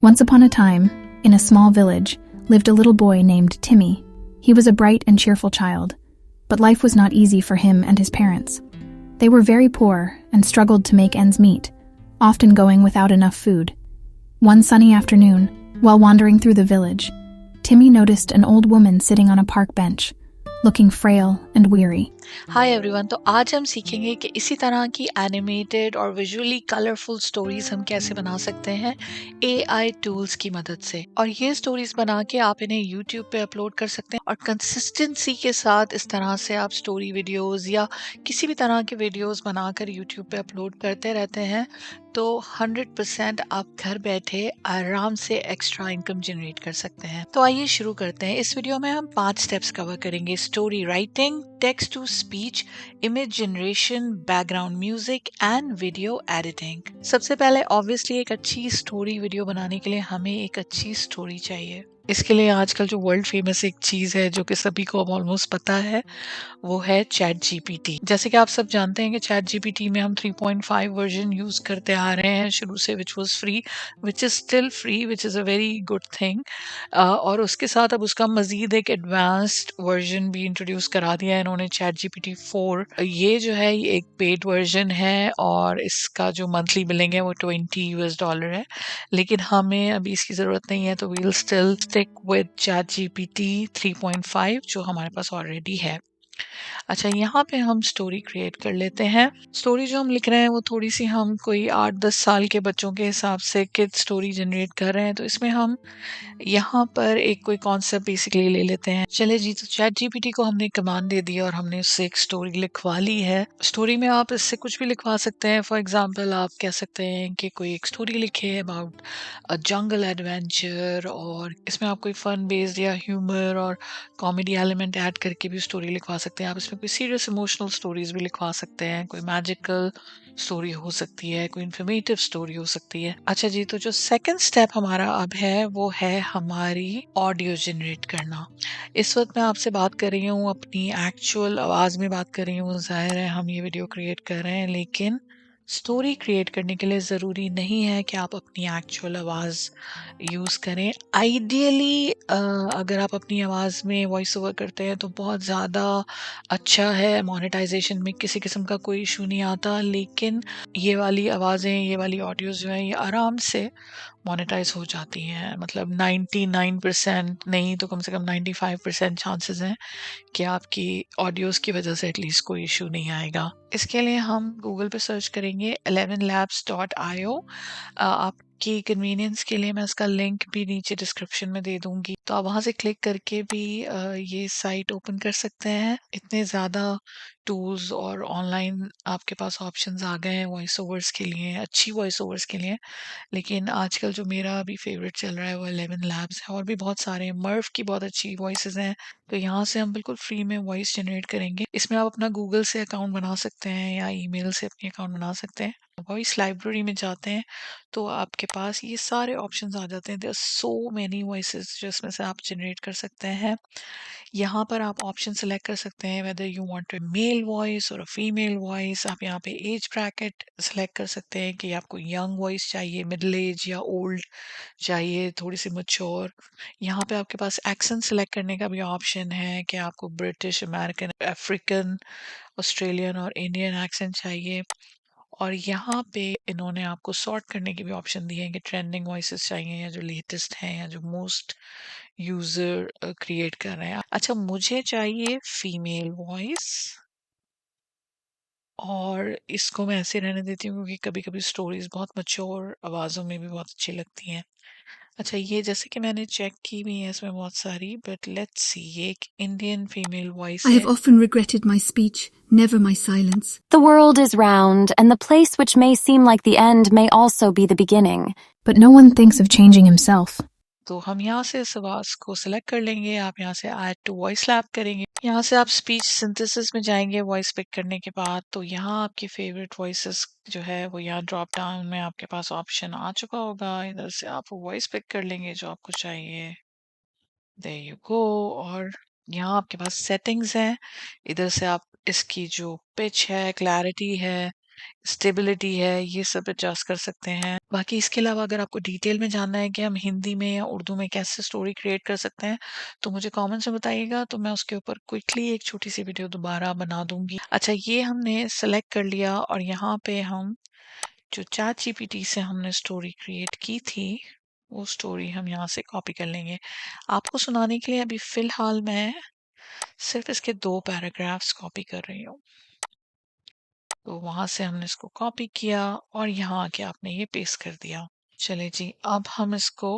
Once upon a time, in a small village, lived a little boy named Timmy. He was a bright and cheerful child, but life was not easy for him and his parents. They were very poor and struggled to make ends meet, often going without enough food. One sunny afternoon, while wandering through the village, Timmy noticed an old woman sitting on a park bench, looking frail and weary. Hi everyone. तो आज हम सीखेंगे कि इसी तरह की animated और visually colourful stories हम कैसे बना सकते हैं एआई टूल्स की मदद से। और ये स्टोरीज बना के आप इन्हें यूट्यूब पे अपलोड कर सकते हैं और कंसिस्टेंसी के साथ इस तरह से आप स्टोरी वीडियोस या किसी भी तरह के वीडियोस बनाकर यूट्यूब पे अपलोड करते रहते हैं तो 100% आप घर बैठे आराम से एक्स्ट्रा इनकम जनरेट कर सकते हैं। तो आइए शुरू करते हैं। इस वीडियो में हम 5 स्टेप्स कवर करेंगे: story writing, text to speech, image generation, background music and video editing. सबसे पहले ऑब्वियसली एक अच्छी स्टोरी वीडियो बनाने के लिए हमें एक अच्छी स्टोरी चाहिए। इसके लिए आजकल जो वर्ल्ड फेमस एक चीज है जो कि सभी को ऑलमोस्ट पता है, वो है चैट जीपीटी। जैसे कि आप सब जानते हैं कि चैट जीपीटी में हम 3.5 वर्जन यूज करते आ रहे हैं शुरू से, which was free, which is still free, which is a very good thing. और उसके साथ अब उसका मजीद एक एडवांस्ड वर्जन भी इंट्रोड्यूस करा दिया है इन्होंने, चैट जीपीटी 4। ये जो है ये एक पेड वर्जन है और इसका जो मंथली बिलिंग है वो $20 है, लेकिन हमें अभी इसकी ज़रूरत नहीं है, तो we'll still stick with chat GPT 3.5 जो हमारे पास ऑलरेडी है। अच्छा, यहाँ पे हम स्टोरी क्रिएट कर लेते हैं। स्टोरी जो हम लिख रहे हैं वो थोड़ी सी हम कोई 8-10 साल के बच्चों के हिसाब से किड स्टोरी जनरेट कर रहे हैं, तो इसमें हम यहाँ पर एक कोई कॉन्सेप्ट बेसिकली ले लेते हैं। चले जी, तो चैट जीपीटी को हमने कमांड दे दी और हमने उससे एक स्टोरी लिखवा ली है। स्टोरी में आप इससे कुछ भी लिखवा सकते हैं। फॉर एग्जांपल आप कह सकते हैं कि कोई एक स्टोरी लिखे अबाउट अ जंगल एडवेंचर, और इसमें आप कोई फन बेस्ड या ह्यूमर और कॉमेडी एलिमेंट ऐड करके भी स्टोरी लिखवा सकते हैं। आप इसमें कोई सीरियस इमोशनल स्टोरीज भी लिखवा सकते हैं, कोई मैजिकल स्टोरी हो सकती है, कोई इन्फॉर्मेटिव स्टोरी हो सकती है। अच्छा जी, तो जो सेकंड स्टेप हमारा अब है वो है हमारी ऑडियो जनरेट करना। इस वक्त मैं आपसे बात कर रही हूँ अपनी एक्चुअल आवाज में बात कर रही हूँ। जाहिर है हम ये वीडियो क्रिएट कर रहे हैं, लेकिन स्टोरी क्रिएट करने के लिए ज़रूरी नहीं है कि आप अपनी एक्चुअल आवाज़ यूज़ करें। आइडियली अगर आप अपनी आवाज़ में वॉइस ओवर करते हैं तो बहुत ज़्यादा अच्छा है, मोनेटाइजेशन में किसी किस्म का कोई इशू नहीं आता। लेकिन ये वाली आवाज़ें, ये वाली ऑडियोज़ जो हैं, ये आराम से मोनेटाइज हो जाती हैं। मतलब 99% नहीं तो कम से कम 95% चांसेस हैं कि आपकी ऑडियोज़ की वजह से एटलीस्ट कोई इशू नहीं आएगा। इसके लिए हम गूगल पे सर्च करेंगे 11labs.io। आपकी कन्वीनियंस के लिए मैं इसका लिंक भी नीचे डिस्क्रिप्शन में दे दूंगी, तो आप वहां से क्लिक करके भी ये साइट ओपन कर सकते हैं। इतने ज़्यादा टूल्स और ऑनलाइन आपके पास ऑप्शंस आ गए हैं वॉइस ओवर्स के लिए, अच्छी वॉइस ओवर्स के लिए। लेकिन आजकल जो मेरा अभी फेवरेट चल रहा है वो 11 लैब्स है, और भी बहुत सारे हैं। मर्व की बहुत अच्छी वॉइसेस हैं, तो यहाँ से हम बिल्कुल फ्री में वॉइस जनरेट करेंगे। इसमें आप अपना गूगल से अकाउंट बना सकते हैं या ईमेल से अपनी अकाउंट बना सकते हैं। वॉइस लाइब्रेरी में जाते हैं तो आपके पास ये सारे ऑप्शंस आ जाते हैं। There are so many voices जिसमें से आप जनरेट कर सकते हैं। यहाँ पर आप ऑप्शन सेलेक्ट कर सकते हैं whether you want a male voice और अ फीमेल वॉइस। आप यहाँ पे एज ब्रैकेट सेलेक्ट कर सकते हैं कि आपको यंग वॉइस चाहिए, मिडिल एज या ओल्ड चाहिए, थोड़ी सी मच्योर। यहाँ पे आपके पास एक्सेंट सेलेक्ट करने का भी ऑप्शन है कि आपको ब्रिटिश, अमेरिकन, अफ्रीकन, ऑस्ट्रेलियन और इंडियन एक्सेंट चाहिए। और यहाँ पे इन्होंने आपको सॉर्ट करने की भी ऑप्शन दी है कि ट्रेंडिंग वॉइसेस चाहिए या जो लेटेस्ट हैं या जो मोस्ट यूजर क्रिएट कर रहे हैं। अच्छा, मुझे चाहिए फीमेल वॉइस और इसको मैं ऐसे रहने देती हूँ क्योंकि कभी कभी स्टोरीज बहुत मच्योर आवाज़ों में भी बहुत अच्छी लगती हैं। अच्छा, ये जैसे कि मैंने चेक की भी है इसमें बहुत सारी, बट लेट्स सी, ये एक इंडियन फीमेल वॉइस I है। have often regretted my speech, never my silence. The world is round, and the place which may seem like the end may also be the beginning. But no one thinks of changing himself. तो हम यहाँ से इस आवाज को select कर लेंगे। आप यहाँ से ऐड टू वॉइस लैब करेंगे। यहाँ से आप स्पीच सिंथेसिस में जाएंगे वॉइस पिक करने के बाद। तो यहाँ आपकी फेवरेट वॉइसेस जो है वो यहाँ ड्रॉप डाउन में आपके पास ऑप्शन आ चुका होगा। इधर से आप वॉइस पिक कर लेंगे जो आपको चाहिए। There you go. और यहाँ आपके पास सेटिंग्स हैं। इधर से आप इसकी जो पिच है, क्लैरिटी है, स्टेबिलिटी है, ये सब एडजस्ट कर सकते हैं। बाकी इसके अलावा अगर आपको डिटेल में जानना है कि हम हिंदी में या उर्दू में कैसे स्टोरी क्रिएट कर सकते हैं, तो मुझे कमेंट्स में बताइएगा, तो मैं उसके ऊपर क्विकली एक छोटी सी वीडियो दोबारा बना दूंगी। अच्छा, ये हमने सेलेक्ट कर लिया और यहाँ पे हम जो चैट जीपीटी से हमने स्टोरी क्रिएट की थी, वो स्टोरी हम यहाँ से कॉपी कर लेंगे। आपको सुनाने के लिए अभी फिलहाल मैं सिर्फ इसके 2 पैराग्राफ्स कॉपी कर रही हूँ। तो वहां से हमने इसको कॉपी किया और यहाँ आके आपने ये पेस्ट कर दिया। चलिए जी, अब हम इसको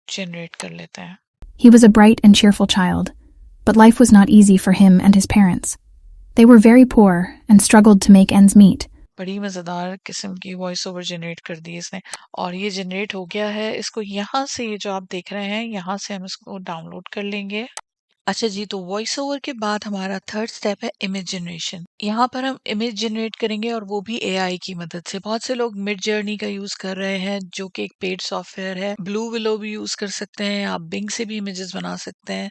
जनरेट कर लेते हैं। He was a bright and cheerful child, but life was not easy for him and his parents. They were very poor and struggled to make ends meet. बड़ी मज़ेदार किस्म की वॉइस ओवर जनरेट कर दी इसने और ये जनरेट हो गया है। इसको यहाँ से, ये जो आप देख रहे हैं, यहाँ से हम इसको डाउनलोड कर लेंगे। अच्छा जी, तो वॉइस ओवर के बाद हमारा थर्ड स्टेप है इमेज जनरेशन। यहाँ पर हम इमेज जनरेट करेंगे और वो भी एआई की मदद से। बहुत से लोग मिड जर्नी का यूज कर रहे हैं, जो कि एक पेड सॉफ्टवेयर है। ब्लू विलो भी यूज कर सकते हैं, आप बिंग से भी इमेजेस बना सकते हैं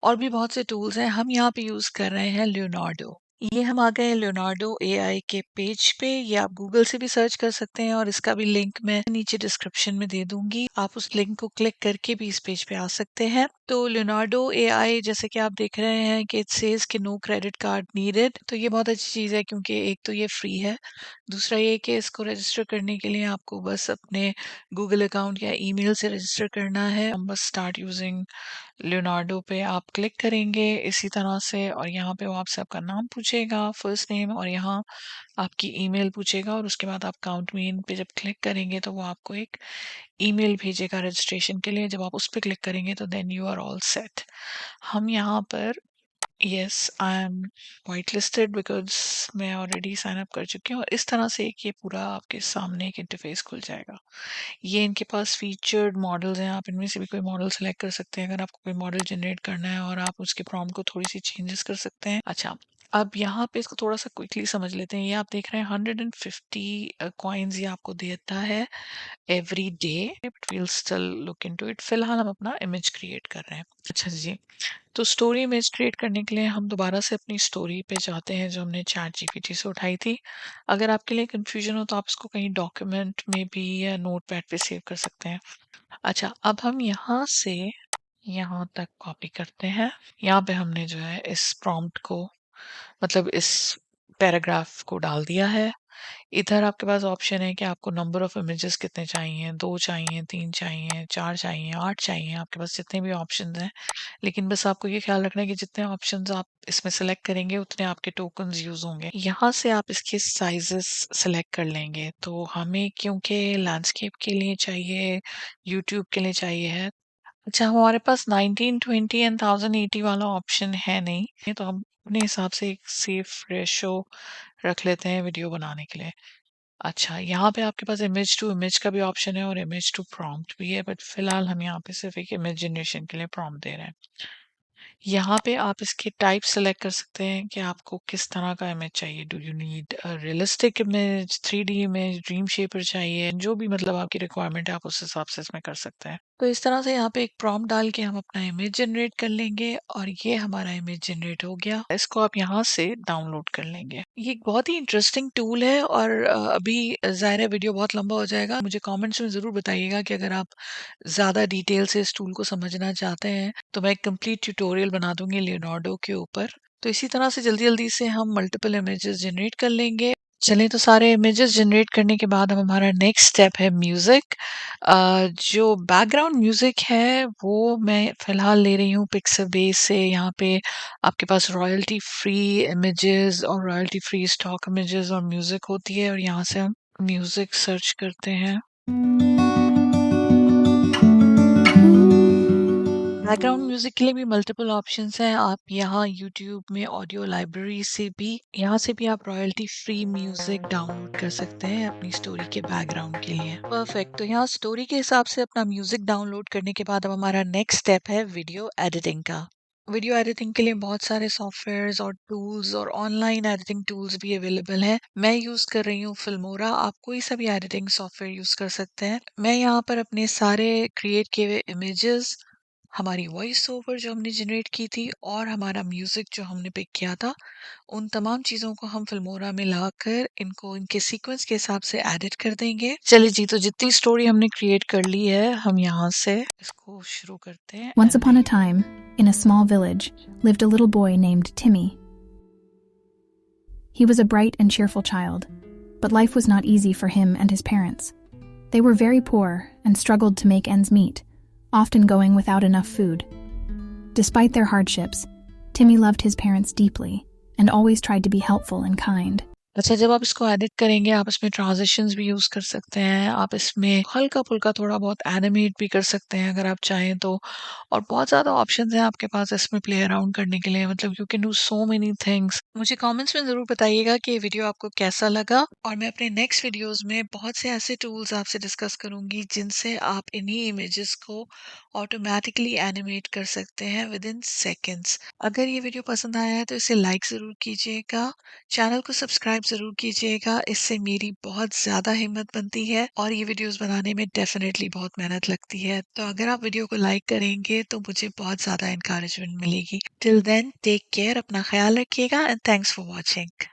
और भी बहुत से टूल्स हैं। हम यहाँ पे यूज कर रहे हैं लियोनार्डो। ये हम आ गए लियोनार्डो एआई के पेज पे। ये आप गूगल से भी सर्च कर सकते हैं और इसका भी लिंक मैं नीचे डिस्क्रिप्शन में दे दूंगी। आप उस लिंक को क्लिक करके भी इस पेज पे आ सकते हैं। तो लियोनार्डो एआई, जैसे कि आप देख रहे हैं कि इट सेज कि नो क्रेडिट कार्ड नीडेड, तो ये बहुत अच्छी चीज़ है क्योंकि एक तो ये फ्री है, दूसरा ये कि इसको रजिस्टर करने के लिए आपको बस अपने गूगल अकाउंट या ईमेल से रजिस्टर करना है। हम बस स्टार्ट यूजिंग लियोनार्डो पे आप क्लिक करेंगे इसी तरह से और यहाँ पे वो आपसे आपका नाम पूछेगा, फर्स्ट नेम, और यहाँ आपकी ईमेल पूछेगा और उसके बाद आप काउंट मी इन पे जब क्लिक करेंगे तो वो आपको एक ईमेल भेजेगा रजिस्ट्रेशन के लिए। जब आप उस पर क्लिक करेंगे तो then you are all set. हम यहाँ पर yes, I am whitelisted because मैं ऑलरेडी साइन अप कर चुकी हूँ और इस तरह से एक ये पूरा आपके सामने एक इंटरफेस खुल जाएगा। ये इनके पास फीचर्ड मॉडल्स हैं, आप इनमें से भी कोई मॉडल सेलेक्ट कर सकते हैं अगर आपको कोई मॉडल जनरेट करना है और आप उसके प्रॉम्प्ट को थोड़ी सी चेंजेस कर सकते हैं। अच्छा, अब यहाँ पे इसको थोड़ा सा क्विकली समझ लेते हैं। ये आप देख रहे हैं 150 कॉइन्स ये आपको देता है every day, but we'll still look into it. फिलहाल हम अपना इमेज क्रिएट कर रहे हैं। अच्छा जी, तो स्टोरी इमेज क्रिएट करने के लिए हम दोबारा से अपनी स्टोरी पे जाते हैं जो हमने चैट जीपीटी से उठाई थी। अगर आपके लिए कंफ्यूजन हो तो आप इसको कहीं डॉक्यूमेंट में भी या नोटपैड पे सेव कर सकते हैं। अच्छा, अब हम यहाँ से यहाँ तक कॉपी करते हैं। यहाँ पे हमने जो है इस प्रॉम्प्ट को, मतलब इस पैराग्राफ को डाल दिया है। इधर आपके पास ऑप्शन है कि आपको नंबर ऑफ इमेजेस कितने चाहिए, 2 चाहिए, 3 चाहिए, 4 चाहिए, 8 चाहिए, आपके पास जितने भी ऑप्शन हैं। लेकिन बस आपको ये ख्याल रखना है कि जितने ऑप्शंस आप इसमें सेलेक्ट करेंगे उतने आपके टोकन्स यूज होंगे। यहाँ से आप इसके साइजेस सेलेक्ट कर लेंगे। तो हमें क्योंकि लैंडस्केप के लिए चाहिए, यूट्यूब के लिए चाहिए है। अच्छा, हमारे पास 1920 एंड 1080 वाला ऑप्शन है नहीं, तो हम अपने हिसाब से एक सेफ रेशो रख लेते हैं वीडियो बनाने के लिए। अच्छा, यहाँ पे आपके पास इमेज टू इमेज का भी ऑप्शन है और इमेज टू प्रॉम्प्ट भी है, बट फिलहाल हम यहाँ पे सिर्फ एक इमेज जनरेशन के लिए प्रॉम्प्ट दे रहे हैं। यहाँ पे आप इसके टाइप सेलेक्ट कर सकते हैं कि आपको किस तरह का इमेज चाहिए। Do you need realistic image, 3D image, dream shaper चाहिए, जो भी मतलब आपकी रिक्वायरमेंट है आप उस हिसाब से इसमें कर सकते हैं। तो इस तरह से यहाँ पे एक प्रॉम्प्ट डाल के हम अपना इमेज जनरेट कर लेंगे और ये हमारा इमेज जनरेट हो गया। इसको आप यहाँ से डाउनलोड कर लेंगे। ये एक बहुत ही इंटरेस्टिंग टूल है और अभी ज़ाहिर है वीडियो बहुत लंबा हो जाएगा। मुझे कमेंट्स में ज़रूर बताइएगा कि अगर आप ज़्यादा डिटेल से इस टूल को समझना चाहते हैं तो मैं एक कंप्लीट ट्यूटोरियल बना दूंगी लियोनार्डो के ऊपर। तो इसी तरह से जल्दी जल्दी से हम मल्टीपल इमेजेस जनरेट कर लेंगे। चलें, तो सारे इमेजेस जनरेट करने के बाद अब हमारा नेक्स्ट स्टेप है म्यूज़िक। जो बैकग्राउंड म्यूज़िक है वो मैं फ़िलहाल ले रही हूँ पिक्साबेस से। यहाँ पे आपके पास रॉयल्टी फ्री इमेजेस और रॉयल्टी फ्री स्टॉक इमेजेस और म्यूज़िक होती है और यहाँ से हम म्यूज़िक सर्च करते हैं। बैकग्राउंड म्यूजिक के लिए भी मल्टीपल ऑप्शंस हैं। आप यहाँ यूट्यूब में ऑडियो लाइब्रेरी से भी, यहाँ से भी आप रॉयल्टी फ्री म्यूजिक डाउनलोड कर सकते हैं अपनी स्टोरी के बैकग्राउंड के लिए। परफेक्ट, तो यहाँ स्टोरी के हिसाब से अपना म्यूजिक डाउनलोड करने के बाद अब हमारा नेक्स्ट स्टेप है वीडियो एडिटिंग का। वीडियो एडिटिंग के लिए बहुत सारे सॉफ्टवेयर्स और टूल्स और ऑनलाइन एडिटिंग टूल्स भी अवेलेबल हैं। मैं यूज कर रही हूँ फिल्मोरा। आप कोई सा भी एडिटिंग सॉफ्टवेयर यूज कर सकते हैं। मैं यहाँ पर अपने सारे क्रिएट किए हुए इमेजेस हमारी वॉइस ओवर जो हमने जनरेट की थी और हमारा म्यूजिक जो हमने पिक किया था, उन तमाम चीज़ों को हम फिल्मोरा में लाकर इनको इनके सीक्वेंस के हिसाब से एडिट कर देंगे। चलिए जी, तो जितनी स्टोरी हमने क्रिएट कर ली है, हम यहाँ से इसको शुरू करते हैं। Once upon a time, in a small village, lived a little boy named Timmy. He was a bright and cheerful child, but life was not easy for him and his parents. They were very poor and struggled to make ends meet, often going without enough food. Despite their hardships, Timmy loved his parents deeply and always tried to be helpful and kind. अच्छा, जब आप इसको edit करेंगे, आप इसमें transitions भी use कर सकते हैं, आप इसमें हल्का-फुल्का थोड़ा बहुत एनिमेट भी कर सकते हैं अगर आप चाहें तो। और बहुत ज़्यादा ऑप्शंस हैं आपके पास इसमें प्ले अराउंड करने के लिए, मतलब you can do so many things. मुझे कमेंट्स में ज़रूर बताइएगा कि ये वीडियो आपको कैसा लगा, और मैं अपने नेक्स्ट वीडियोज़ में बहुत से ऐसे टूल्स आपसे डिस्कस करूँगी जिनसे आप इन्हीं इमेजेस को ऑटोमैटिकली एनिमेट कर सकते हैं विदिन सेकंड्स। अगर ये वीडियो पसंद आया है तो इसे लाइक ज़रूर कीजिएगा, चैनल को सब्सक्राइब ज़रूर कीजिएगा, इससे मेरी बहुत ज़्यादा हिम्मत बनती है और ये वीडियोस बनाने में डेफिनेटली बहुत मेहनत लगती है। तो अगर आप वीडियो को लाइक करेंगे तो मुझे बहुत ज़्यादा एनकरेजमेंट मिलेगी। टिल देन टेक केयर, अपना ख्याल रखिएगा एंड थैंक्स फॉर वॉचिंग।